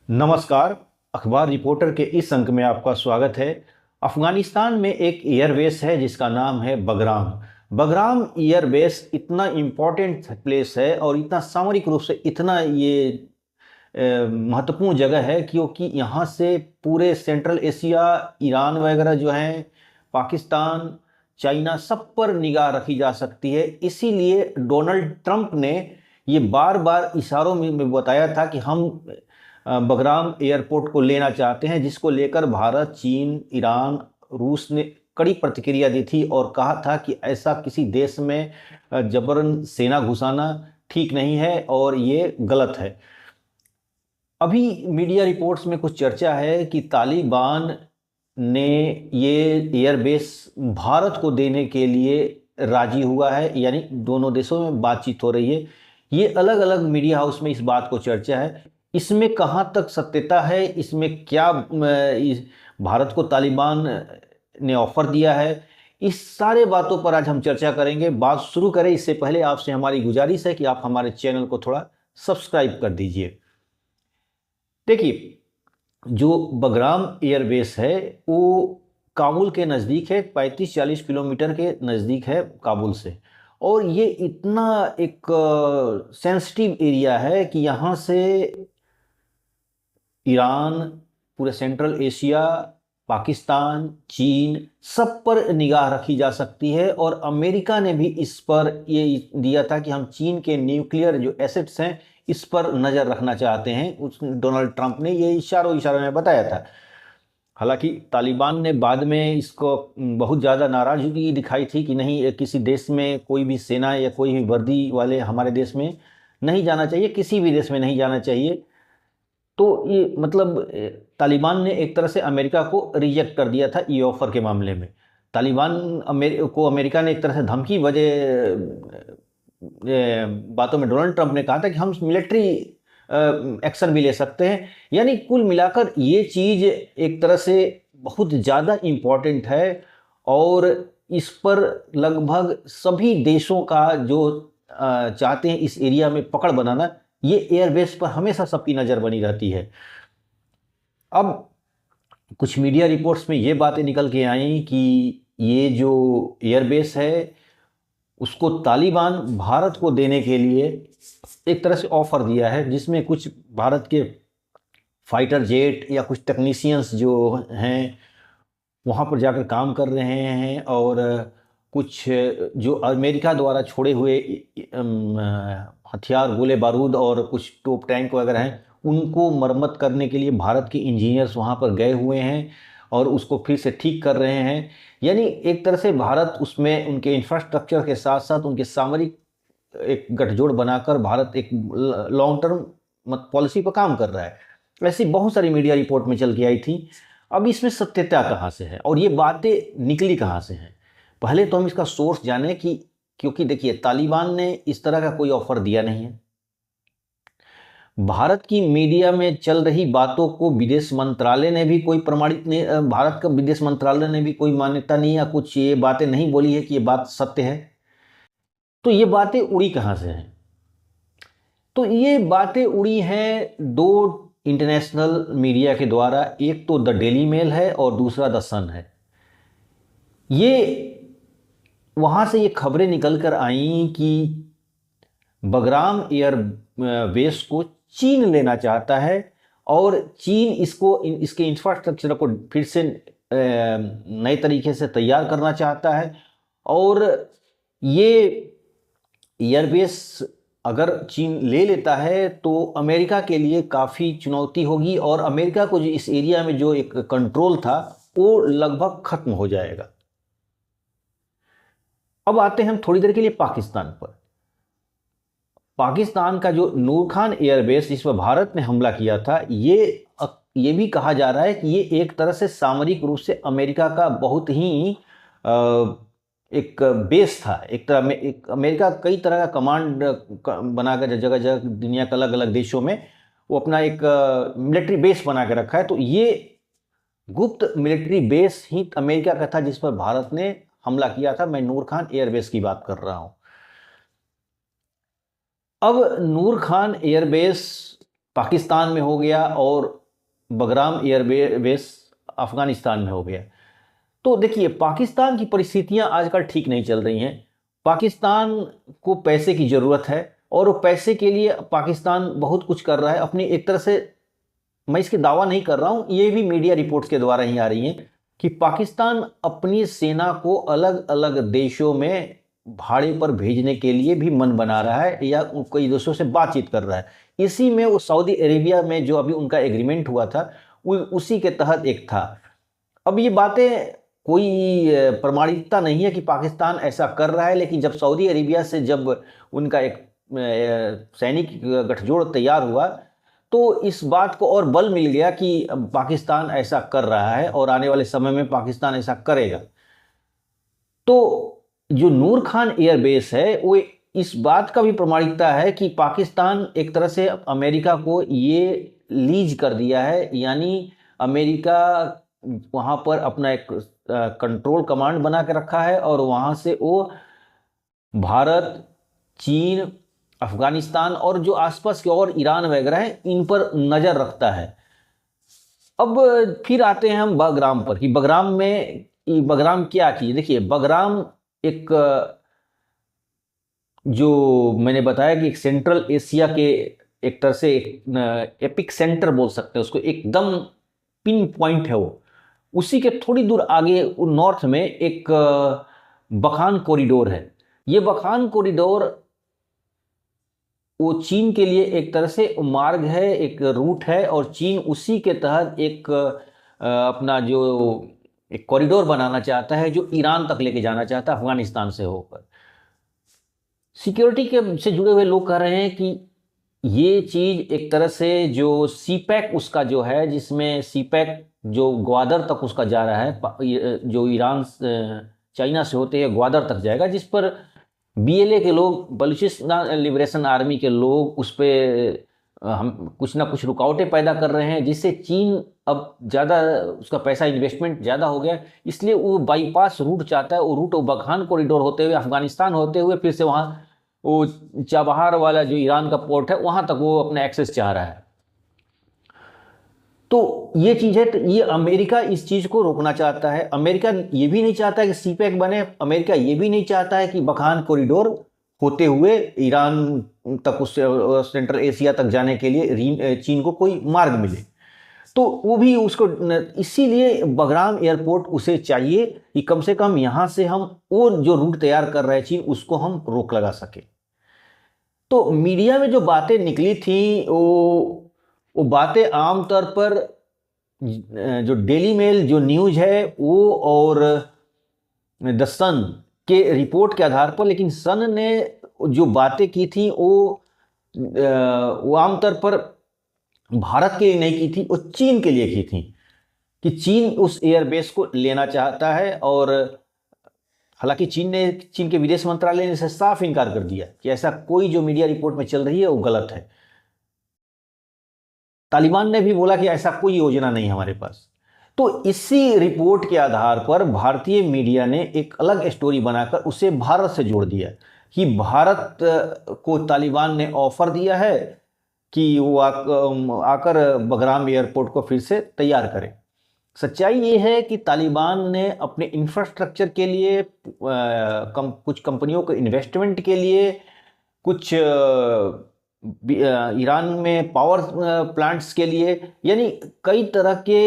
नमस्कार। अखबार रिपोर्टर के इस अंक में आपका स्वागत है। अफगानिस्तान में एक एयरबेस है जिसका नाम है बगराम। बगराम एयरबेस इतना इम्पोर्टेंट प्लेस है और इतना सामरिक रूप से इतना ये महत्वपूर्ण जगह है क्योंकि यहाँ से पूरे सेंट्रल एशिया, ईरान वगैरह जो हैं, पाकिस्तान, चाइना, सब पर निगाह रखी जा सकती है। इसीलिए डोनाल्ड ट्रंप ने ये बार बार इशारों में बताया था कि हम बगराम एयरपोर्ट को लेना चाहते हैं, जिसको लेकर भारत, चीन, ईरान, रूस ने कड़ी प्रतिक्रिया दी थी और कहा था कि ऐसा किसी देश में जबरन सेना घुसाना ठीक नहीं है और ये गलत है। अभी मीडिया रिपोर्ट्स में कुछ चर्चा है कि तालिबान ने ये एयरबेस भारत को देने के लिए राजी हुआ है, यानी दोनों देशों में बातचीत हो रही है। ये अलग अलग मीडिया हाउस में इस बात को चर्चा है। इसमें कहाँ तक सत्यता है, इसमें क्या भारत को तालिबान ने ऑफर दिया है, इस सारे बातों पर आज हम चर्चा करेंगे। बात शुरू करें इससे पहले आपसे हमारी गुजारिश है कि आप हमारे चैनल को थोड़ा सब्सक्राइब कर दीजिए। देखिए, जो बगराम एयरबेस है वो काबुल के नज़दीक है, 35-40 किलोमीटर के नज़दीक है काबुल से। और ये इतना एक सेंसिटिव एरिया है कि यहाँ से ईरान, पूरे सेंट्रल एशिया, पाकिस्तान, चीन, सब पर निगाह रखी जा सकती है। और अमेरिका ने भी इस पर ये दिया था कि हम चीन के न्यूक्लियर जो एसेट्स हैं इस पर नज़र रखना चाहते हैं। उस डोनाल्ड ट्रंप ने ये इशारों में बताया था। हालांकि तालिबान ने बाद में इसको बहुत ज़्यादा नाराज़गी दिखाई थी कि नहीं, किसी देश में कोई भी सेना या कोई भी वर्दी वाले हमारे देश में नहीं जाना चाहिए, किसी भी देश में नहीं जाना चाहिए। तो ये मतलब तालिबान ने एक तरह से अमेरिका को रिजेक्ट कर दिया था ये ऑफर के मामले में। तालिबान को अमेरिका ने एक तरह से धमकी बातों में डोनाल्ड ट्रंप ने कहा था कि हम मिलिट्री एक्शन भी ले सकते हैं। यानी कुल मिलाकर ये चीज़ एक तरह से बहुत ज़्यादा इम्पॉर्टेंट है और इस पर लगभग सभी देशों का जो चाहते हैं इस एरिया में पकड़ बनाना, ये एयरबेस पर हमेशा सबकी नज़र बनी रहती है। अब कुछ मीडिया रिपोर्ट्स में ये बातें निकल के आई कि ये जो एयरबेस है उसको तालिबान भारत को देने के लिए एक तरह से ऑफ़र दिया है, जिसमें कुछ भारत के फाइटर जेट या कुछ टेक्नीशियंस जो हैं वहाँ पर जाकर काम कर रहे हैं और कुछ जो अमेरिका द्वारा छोड़े हुए हथियार, गोले बारूद और कुछ तोप टैंक वगैरह हैं उनको मरम्मत करने के लिए भारत के इंजीनियर्स वहाँ पर गए हुए हैं और उसको फिर से ठीक कर रहे हैं। यानी एक तरह से भारत उसमें उनके इंफ्रास्ट्रक्चर के साथ साथ उनके सामरिक एक गठजोड़ बनाकर भारत एक लॉन्ग टर्म पॉलिसी पर काम कर रहा है। ऐसी बहुत सारी मीडिया रिपोर्ट में चल के आई थी। अब इसमें सत्यता कहाँ से है और ये बातें निकली कहाँ से हैं, पहले तो हम इसका सोर्स जानें कि क्योंकि देखिए, तालिबान ने इस तरह का कोई ऑफर दिया नहीं है। भारत की मीडिया में चल रही बातों को विदेश मंत्रालय ने भी कोई प्रमाणित नहीं, भारत का विदेश मंत्रालय ने भी कोई मान्यता नहीं या कुछ ये बातें नहीं बोली है कि ये बात सत्य है। तो ये बातें उड़ी कहाँ से हैं? तो ये बातें उड़ी हैं दो इंटरनेशनल मीडिया के द्वारा। एक तो द डेली मेल है और दूसरा द सन है। ये वहाँ से ये खबरें निकल कर आई कि बगराम एयर बेस को चीन लेना चाहता है और चीन इसके इंफ्रास्ट्रक्चर को फिर से नए तरीके से तैयार करना चाहता है। और ये एयरबेस अगर चीन ले लेता है तो अमेरिका के लिए काफ़ी चुनौती होगी और अमेरिका को जो इस एरिया में जो एक कंट्रोल था वो लगभग ख़त्म हो जाएगा। अब आते हैं हम थोड़ी देर के लिए पाकिस्तान पर। पाकिस्तान का जो नूर खान एयरबेस जिस पर भारत ने हमला किया था, ये भी कहा जा रहा है कि ये एक तरह से सामरिक रूप से अमेरिका का बहुत ही एक बेस था। एक तरह में एक अमेरिका कई तरह का कमांड बनाकर जगह जगह दुनिया के अलग अलग देशों में वो अपना एक मिलिट्री बेस बना के रखा है। तो ये गुप्त मिलिट्री बेस ही अमेरिका का था जिस पर भारत ने हमला किया था। मैं नूर खान एयरबेस की बात कर रहा हूँ। अब नूर खान एयरबेस पाकिस्तान में हो गया और बगराम एयरबेस अफगानिस्तान में हो गया। तो देखिए, पाकिस्तान की परिस्थितियां आजकल ठीक नहीं चल रही हैं। पाकिस्तान को पैसे की ज़रूरत है और वो पैसे के लिए पाकिस्तान बहुत कुछ कर रहा है अपनी एक तरह से। मैं इसके दावा नहीं कर रहा हूँ, ये भी मीडिया रिपोर्ट्स के द्वारा ही आ रही हैं कि पाकिस्तान अपनी सेना को अलग अलग देशों में भाड़े पर भेजने के लिए भी मन बना रहा है या कई देशों से बातचीत कर रहा है। इसी में वो सऊदी अरेबिया में जो अभी उनका एग्रीमेंट हुआ था उसी के तहत एक था। अब ये बातें कोई प्रमाणिकता नहीं है कि पाकिस्तान ऐसा कर रहा है, लेकिन जब सऊदी अरेबिया से जब उनका एक सैनिक गठजोड़ तैयार हुआ तो इस बात को और बल मिल गया कि पाकिस्तान ऐसा कर रहा है और आने वाले समय में पाकिस्तान ऐसा करेगा। तो जो नूर खान एयरबेस है वो इस बात का भी प्रमाणिकता है कि पाकिस्तान एक तरह से अमेरिका को ये लीज कर दिया है, यानी अमेरिका वहाँ पर अपना एक कंट्रोल कमांड बना के रखा है और वहाँ से वो भारत, चीन, अफगानिस्तान और जो आसपास के और ईरान वगैरह है इन पर नज़र रखता है। अब फिर आते हैं हम बगराम पर कि बगराम क्या चीज़। देखिए, बगराम एक जो मैंने बताया कि एक सेंट्रल एशिया के एक तरह से एपिक सेंटर बोल सकते हैं उसको, एकदम पिन पॉइंट है वो। उसी के थोड़ी दूर आगे नॉर्थ में एक बखान कॉरिडोर है। ये बखान कॉरिडोर वो चीन के लिए एक तरह से मार्ग है, एक रूट है और चीन उसी के तहत एक अपना जो एक कॉरिडोर बनाना चाहता है जो ईरान तक लेके जाना चाहता है अफगानिस्तान से होकर। सिक्योरिटी के से जुड़े हुए लोग कह रहे हैं कि ये चीज़ एक तरह से जो सीपैक उसका जो है, जिसमें सीपैक जो ग्वादर तक उसका जा रहा है, जो ईरान चाइना से होते हुए ग्वादर तक जाएगा, जिस पर BLA के लोग, बलूचिस्तान लिबरेशन आर्मी के लोग उस पर हम कुछ ना कुछ रुकावटें पैदा कर रहे हैं, जिससे चीन अब ज़्यादा उसका पैसा इन्वेस्टमेंट ज़्यादा हो गया, इसलिए वो बाईपास रूट चाहता है। वो रूट वो बखान कॉरिडोर होते हुए अफगानिस्तान होते हुए फिर से वहाँ वो चाबहार वाला जो ईरान का पोर्ट है वहाँ तक वो अपना एक्सेस चाह रहा है। तो ये चीज़ है, तो ये अमेरिका इस चीज़ को रोकना चाहता है। अमेरिका ये भी नहीं चाहता कि सीपैक बने, अमेरिका ये भी नहीं चाहता है कि बखान कॉरिडोर होते हुए ईरान तक, उस सेंट्रल एशिया तक जाने के लिए चीन को कोई मार्ग मिले। तो वो भी उसको, इसीलिए बगराम एयरपोर्ट उसे चाहिए कि कम से कम यहाँ से हम वो जो रूट तैयार कर रहे हैं चीन, उसको हम रोक लगा सके। तो मीडिया में जो बातें निकली थी वो बातें आमतौर पर जो डेली मेल जो न्यूज़ है वो और द सन के रिपोर्ट के आधार पर, लेकिन सन ने जो बातें की थी वो आमतौर पर भारत के लिए नहीं की थी, वो चीन के लिए की थी कि चीन उस एयरबेस को लेना चाहता है। और हालांकि चीन के विदेश मंत्रालय ने इसे साफ इनकार कर दिया कि ऐसा कोई जो मीडिया रिपोर्ट में चल रही है वो गलत है। तालिबान ने भी बोला कि ऐसा कोई योजना नहीं हमारे पास। तो इसी रिपोर्ट के आधार पर भारतीय मीडिया ने एक अलग स्टोरी बनाकर उसे भारत से जोड़ दिया कि भारत को तालिबान ने ऑफर दिया है कि वो आकर बगराम एयरपोर्ट को फिर से तैयार करें। सच्चाई ये है कि तालिबान ने अपने इंफ्रास्ट्रक्चर के लिए, कुछ कंपनियों के इन्वेस्टमेंट के लिए, कुछ ईरान में पावर प्लांट्स के लिए, यानी कई तरह के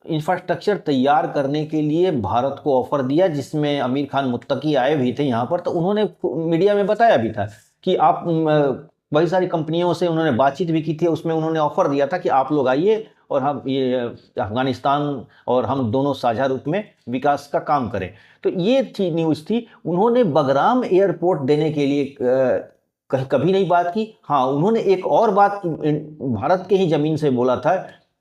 इंफ्रास्ट्रक्चर तैयार करने के लिए भारत को ऑफर दिया, जिसमें आमिर खान मुत्तकी आए भी थे यहाँ पर। तो उन्होंने मीडिया में बताया भी था कि आप बहुत सारी कंपनियों से उन्होंने बातचीत भी की थी, उसमें उन्होंने ऑफर दिया था कि आप लोग आइए और हम ये अफगानिस्तान और हम दोनों साझा रूप में विकास का काम करें। तो ये थी न्यूज़ थी। उन्होंने बगराम एयरपोर्ट देने के लिए कभी नहीं बात की। हाँ, उन्होंने एक और बात भारत के ही ज़मीन से बोला था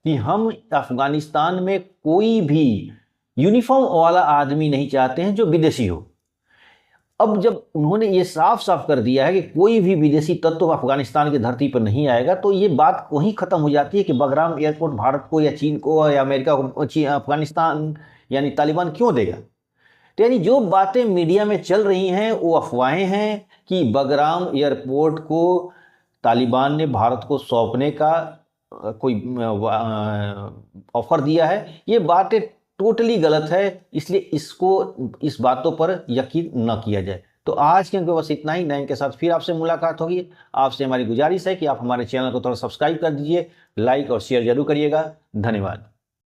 कि हम अफगानिस्तान में कोई भी यूनिफॉर्म वाला आदमी नहीं चाहते हैं जो विदेशी हो। अब जब उन्होंने ये साफ साफ कर दिया है कि कोई भी विदेशी तत्व अफगानिस्तान की धरती पर नहीं आएगा, तो ये बात वहीं ख़त्म हो जाती है कि बगराम एयरपोर्ट भारत को या चीन को या अमेरिका को अफगानिस्तान यानी तालिबान क्यों देगा। तो यानी जो बातें मीडिया में चल रही हैं वो अफवाहें हैं कि बगराम एयरपोर्ट को तालिबान ने भारत को सौंपने का कोई ऑफर दिया है, ये बातें टोटली गलत है। इसलिए इस बातों पर यकीन न किया जाए। तो आज के अंक में बस इतना ही। नए के साथ फिर आपसे मुलाकात होगी। आपसे हमारी गुजारिश है कि आप हमारे चैनल को थोड़ा सब्सक्राइब कर दीजिए, लाइक और शेयर जरूर करिएगा। धन्यवाद।